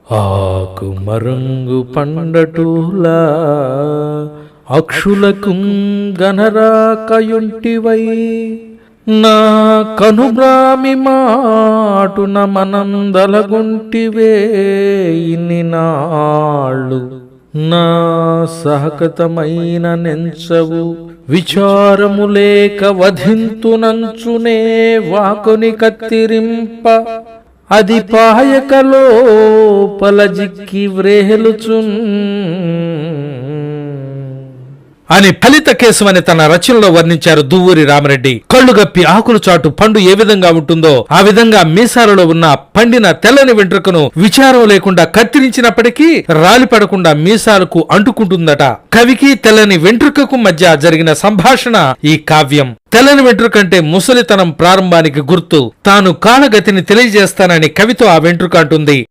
ఆకు మరంగు పండటూలా అక్షులకు గనరాకయుంటివై నా కనుబ్రామి మాటున మనందలగుంటివే ఇన్ని నాళ్ళు నా సహకతమైన నెంచవు విచారము లేక వధింతునంచునే వాకుని కత్తిరింప అది పాయకలోపల జిక్కి వ్రేలుచున్ అని ఫలిత కేశవని తన రచనలో వర్ణించారు దువ్వూరి రామరెడ్డి. కళ్ళు గప్పి ఆకులు చాటు పండు ఏ విధంగా ఉంటుందో ఆ విధంగా మీసాలలో ఉన్న పండిన తెల్లని వెంట్రుకను విచారం లేకుండా కత్తిరించినప్పటికీ రాలిపడకుండా మీసాలకు అంటుకుంటుందట. కవికి తెల్లని వెంట్రుకకు మధ్య జరిగిన సంభాషణ ఈ కావ్యం. తెల్లని వెంట్రుకంటే ముసలితనం ప్రారంభానికి గుర్తు. తాను కాలగతిని తెలియజేస్తానని కవితో ఆ వెంట్రుక అంటుంది.